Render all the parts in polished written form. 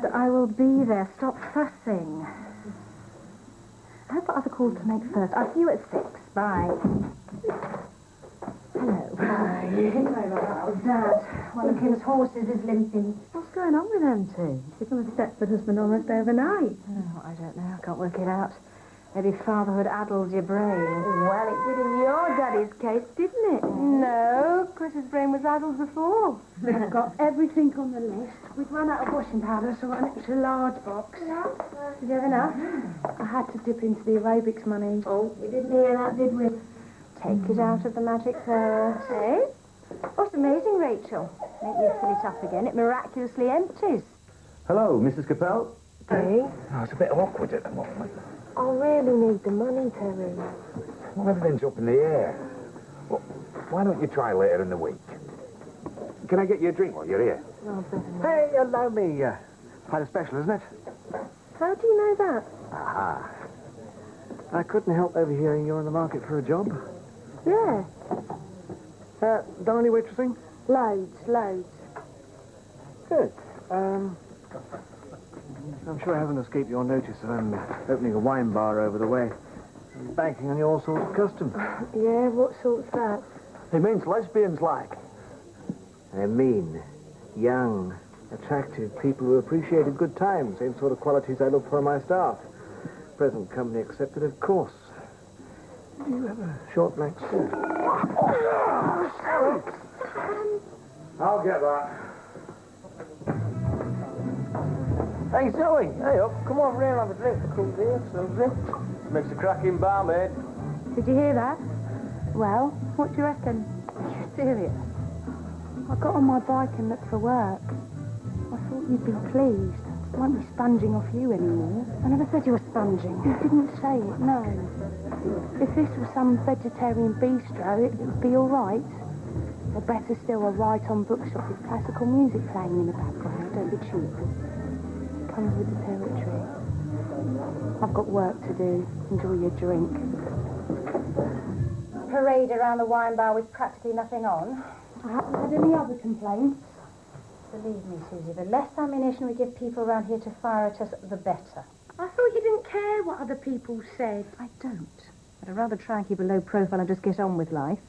Dad, I will be there. Stop fussing. I've got other calls to make first. I'll see you at 6. Bye. Hello. Hi. Oh, Dad, one of Kim's horses is limping. What's going on with them two? She's become a Stepford husband almost overnight. Oh, I don't know. I can't work it out. Maybe fatherhood addles your brain. Well, it did in your daddy's case, didn't it? No, Chris's brain was addled before. I've got everything on the list. We've run out of washing powder, so I got an extra large box. Did you have enough? I had to dip into the aerobics money. Oh, we didn't hear that, did we? Take it out of the magic purse. Eh? What's amazing, Rachel? Make you fill it up again. It miraculously empties. Hello, Mrs. Capel? Hey? Oh, it's a bit awkward at the moment. I really need the money, Terry. Well, everything's up in the air. Well, why don't you try later in the week? Can I get you a drink while you're here? Oh, better not. Hey, allow me. Quite a special, isn't it? How do you know that? Aha. I couldn't help overhearing you're in the market for a job. Yeah. Done any waitressing? Loads. Good. I'm sure I haven't escaped your notice that I'm opening a wine bar over the way. I'm banking on your sort of custom. Yeah, what sort's that? It means lesbians like. I mean, young, attractive people who appreciate a good time. Same sort of qualities I look for in my staff. Present company accepted, of course. Do you have a short black skirt? I'll get that. Hey, Zoe, hey up. Come on round and have a drink for cool dear, Suzi. Makes a cracking barmaid. Did you hear that? Well, what do you reckon? Are you serious? I got on my bike and looked for work. I thought you'd be pleased. I won't be sponging off you anymore. I never said you were sponging. You didn't say it, no. If this was some vegetarian bistro, it would be all right. Or better still, a right-on bookshop with classical music playing in the background. Don't be cheap. Comes with the territory. I've got work to do. Enjoy your drink. Parade around the wine bar with practically nothing on. I haven't had any other complaints. Believe me, Susie, the less ammunition we give people around here to fire at us, the better. I thought you didn't care what other people said. I don't. I'd rather try and keep a low profile and just get on with life.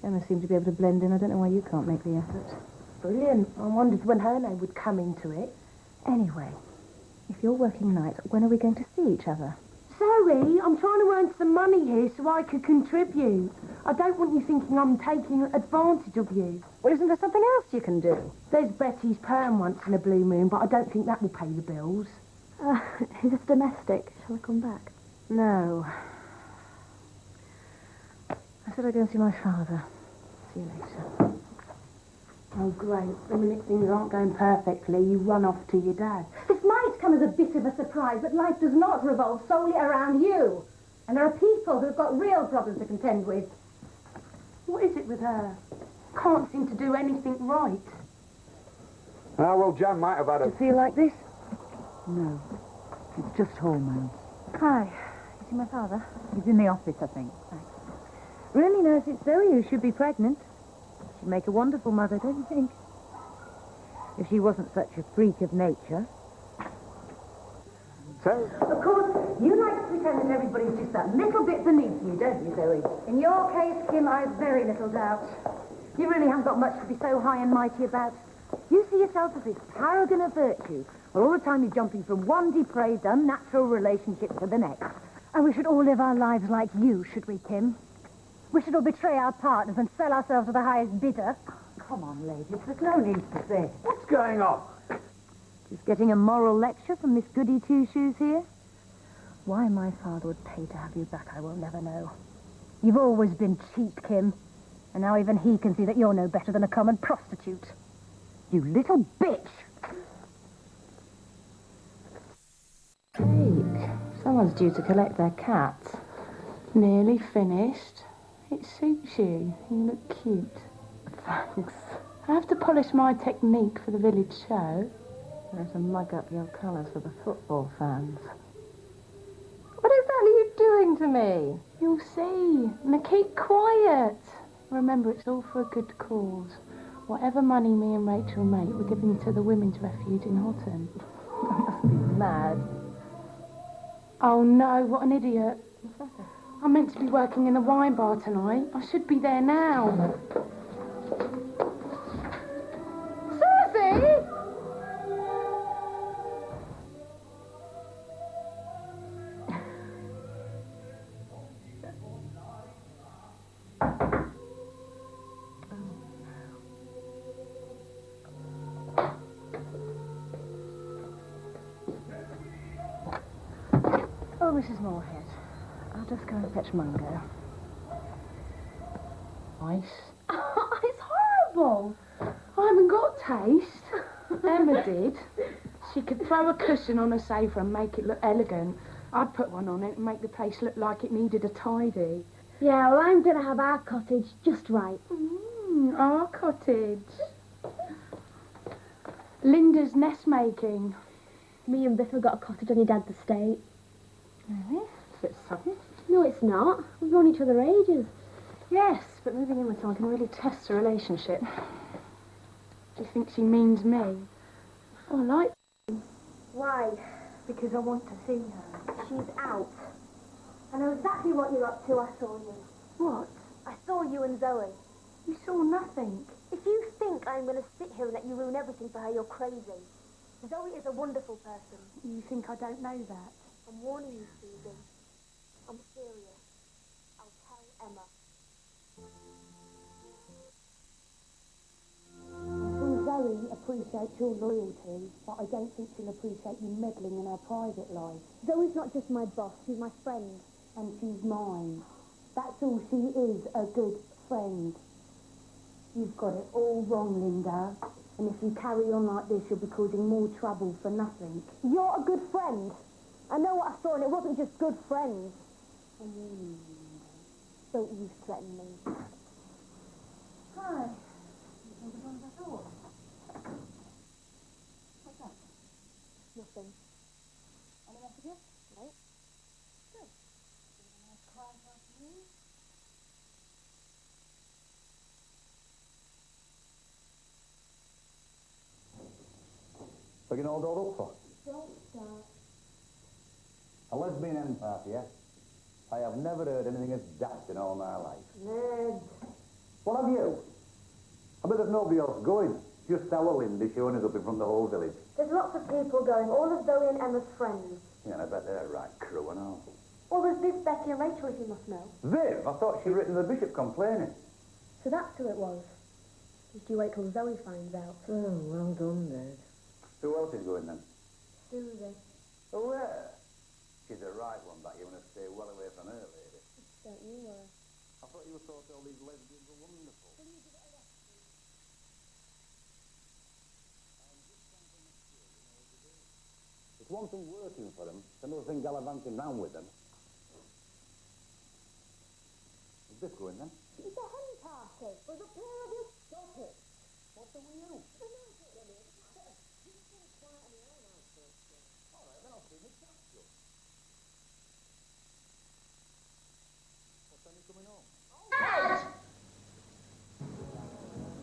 Emma seems to be able to blend in. I don't know why you can't make the effort. Brilliant. I wondered when her name would come into it. Anyway, if you're working nights, when are we going to see each other? Zoe, I'm trying to earn some money here so I could contribute. I don't want you thinking I'm taking advantage of you. Well, isn't there something else you can do? There's Betty's perm once in a blue moon, but I don't think that will pay the bills. Is this domestic? Shall I come back? No. I said I'd go and see my father. See you later. Oh, great. The minute things aren't going perfectly, you run off to your dad. This might come as a bit of a surprise, but life does not revolve solely around you. And there are people who've got real problems to contend with. What is it with her? Can't seem to do anything right. Ah, well, Jan might have had a... Feel like this? No. It's just hormones. Hi. You see my father? He's in the office, I think. Thanks. Really, nurse, it's Zoe who should be pregnant. She'd make a wonderful mother, don't you think? If she wasn't such a freak of nature. So, Of course, you like to pretend that everybody's just that little bit beneath you, don't you, Zoe? In your case, Kim, I have very little doubt. You really haven't got much to be so high and mighty about. You see yourself as this paragon of virtue, while all the time you're jumping from one depraved, unnatural relationship to the next. And we should all live our lives like you, should we, Kim? We should all betray our partners and sell ourselves to the highest bidder. Come on, ladies, there's no need for this. what's going on? Just getting a moral lecture from Miss Goody Two-Shoes here. Why my father would pay to have you back, I will never know. You've always been cheap, Kim. And now even he can see that you're no better than a common prostitute. You little bitch! Cake. Someone's due to collect their cat. Nearly finished. It suits you. You look cute. Thanks. I have to polish my technique for the village show. There's a mug up your colours for the football fans. What exactly are you doing to me? You'll see. Now keep quiet. Remember, it's all for a good cause. Whatever money me and Rachel make, we're giving to the women's refuge in Houghton. I must be mad. Oh no, what an idiot. I'm meant to be working in the wine bar tonight. I should be there now. Suzi! Oh, Mrs. Moorhead. I'll just go and fetch Mungo. Nice. It's horrible. I haven't got taste. Emma did. She could throw a cushion on a sofa and make it look elegant. I'd put one on it and make the place look like it needed a tidy. Yeah, well, I'm going to have our cottage just right. Our cottage. Linda's nest making. Me and Biff have got a cottage on your dad's estate. Really? It's a bit sudden. No, it's not. We've known each other ages. Yes, but moving in with someone can really test a relationship. Do you think she means me? Oh, I like Why? because I want to see her. She's out. I know exactly what you're up to. I saw you. What? I saw you and Zoe. You saw nothing. If you think I'm going to sit here and let you ruin everything for her, you're crazy. Zoe is a wonderful person. You think I don't know that? I'm warning you, Susan. I'm serious. I'll tell Emma. Zoe appreciates your loyalty, but I don't think she'll appreciate you meddling in her private life. Zoe's not just my boss, she's my friend. And she's mine. That's all she is, a good friend. You've got it all wrong, Linda. And if you carry on like this, you'll be causing more trouble for nothing. You're a good friend. I know what I saw, and it wasn't just good friends. Don't you threaten me. Hi. Nothing. Any messages? No. Good. Nice quiet afternoon. Looking all dolled up for? Don't start. A lesbian end party, eh? I have never heard anything as daft in all my life. Ned. What have you? I bet there's nobody else going. Just our Linda showing us up in front of the whole village. There's lots of people going, all of Zoe and Emma's friends. Yeah, and I bet they're right crew and all. Well, there's Viv, Becky and Rachel, if you must know. Viv, I thought she'd written the bishop complaining. So that's who it was. Just you wait till Zoe finds out. Oh, well done, Ned. Who else is going then? Suzi. Oh, yeah. She's the right one, but you want to stay well away from her, lady. Don't you worry. I thought you thought all these lesbians were wonderful. It's one thing working for them, it's another thing gallivanting round with them. Is this going then? It's a hen party. There's a pair of you. Stop it. What's the with you? All right, then I'll see Miss Jackson. What time are you coming home?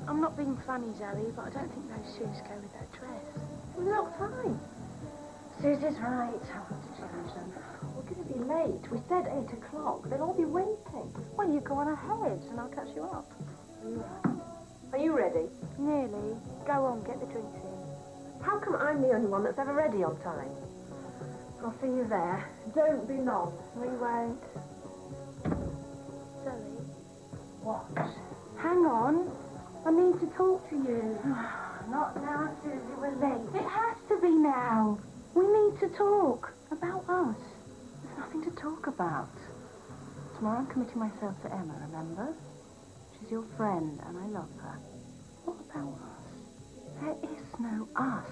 I'm not being funny, Zoe, but I don't think those shoes go with that dress. We've got time. Susie's right. I'll have to change them. We're going to be late. We said 8 o'clock. They'll all be waiting. Well, you go on ahead and I'll catch you up. Are you ready? Nearly. Go on, get the drinks in. How come I'm the only one that's ever ready on time? I'll see you there. Don't be long. We won't. Zoe, What? hang on. I need to talk to you. Not now, Susie. We're late. It has to be now. We need to talk about us. There's nothing to talk about. Tomorrow I'm committing myself to Emma, remember? She's your friend and I love her. What about us? There is no us.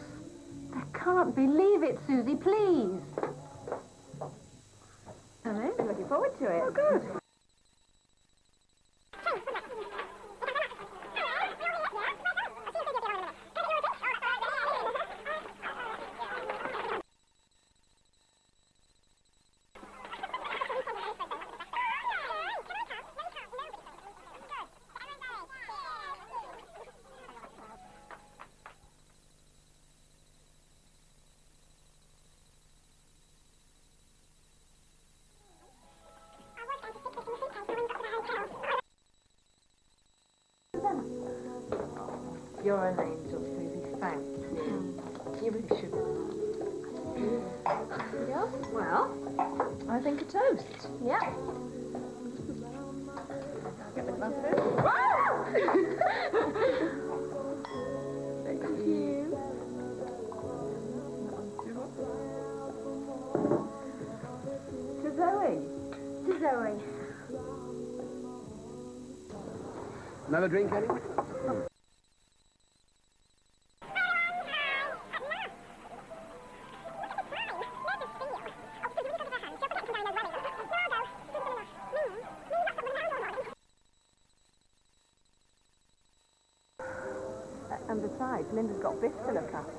There can't be. Leave it, Susie, please. Hello, I'm looking forward to it. Oh, good. You're an angel, Susie. Thank you. You really shouldn't. Yeah? Well, I think a toast. yeah. Get the glasses. Thank you. To Zoe. To Zoe. Another drink, Eddie? And besides, Linda's got Biff to look after.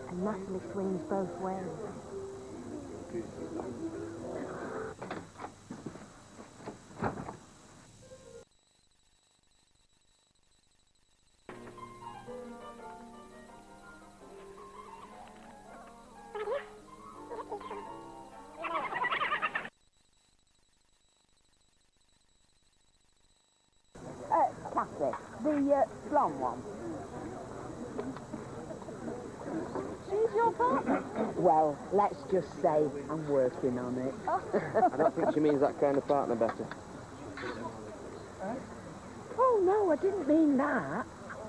And muscly swings both ways. Kathy, the blonde one. She's your partner? Well, let's just say I'm working on it. I don't think she means that kind of partner, Betty. Oh, no, I didn't mean that.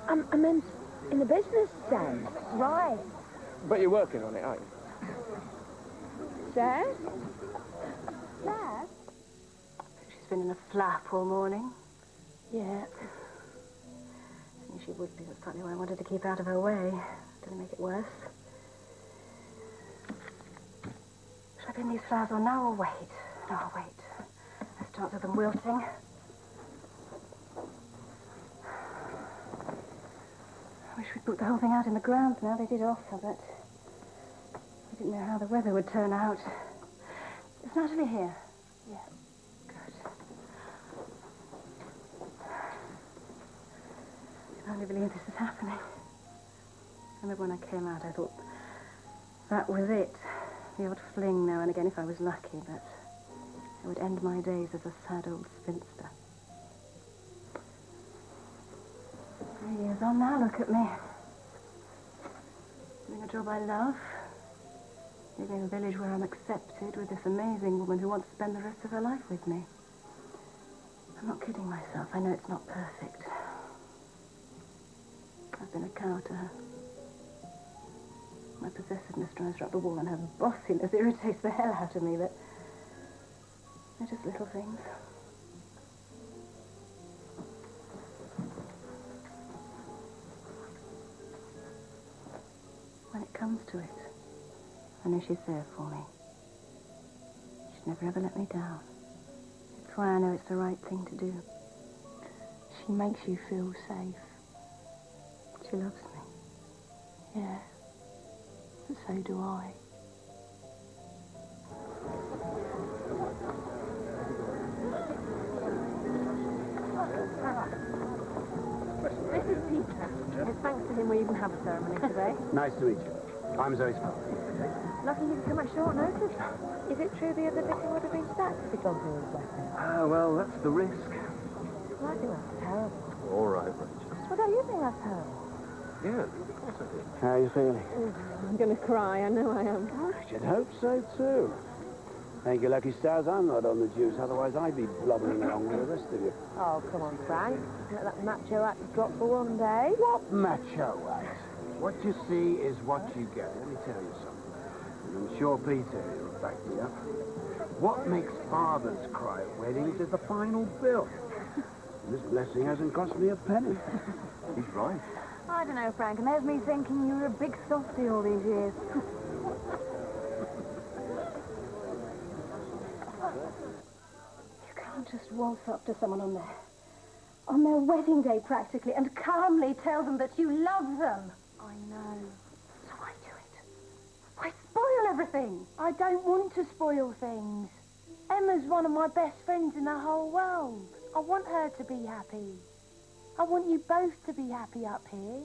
I meant in a business sense. Right. But you're working on it, aren't you? Sarah? Dad? She's been in a flap all morning. Yeah. I knew she would be. That's partly why I wanted to keep out of her way. Didn't make it worse. Should I pin these flowers on now or wait? No, I'll wait. There's a chance of them wilting. I wish we'd put the whole thing out in the grounds now. They did offer, but we didn't know how the weather would turn out. Is Natalie here? Yeah. Good. I can't believe this is happening. I remember when I came out, I thought that was it. The odd fling now and again if I was lucky, but it would end my days as a sad old spinster. 3 years on now, look at me. Doing a job I love. Living in a village where I'm accepted with this amazing woman who wants to spend the rest of her life with me. I'm not kidding myself. I know it's not perfect. I've been a cow to her. My possessiveness drives her up the wall and her bossiness irritates the hell out of me, but they're just little things. When it comes to it, I know she's there for me. She'd never ever let me down. It's why I know it's the right thing to do. She makes you feel safe. She loves me. Yeah. But so do I. This is Peter. It's thanks to him we even have a ceremony today. Nice to meet you. I'm Zoe's father. Lucky you come at short notice. Is it true the other vicar would have been sacked if he'd gone through his wedding? Ah, well, that's the risk. Well, I think that's terrible. All right, Rachel. Well, don't you think that's terrible? Yeah, of course I do. How are you feeling? I'm going to cry. I know I am. I should hope so, too. Thank you, lucky stars I'm not on the juice, otherwise I'd be blubbering along with the rest of you. Oh, come on, Frank. Let that macho act drop for one day. What macho act? What you see is what you get. Let me tell you something. And I'm sure Peter will back me up. What makes fathers cry at weddings is the final bill. And this blessing hasn't cost me a penny. He's right. I don't know, Frank, and there's me thinking you were a big softy all these years. You can't just waltz up to someone on their wedding day practically and calmly tell them that you love them. I know. So why do it? Why spoil everything? I don't want to spoil things. Emma's one of my best friends in the whole world. I want her to be happy. I want you both to be happy up here.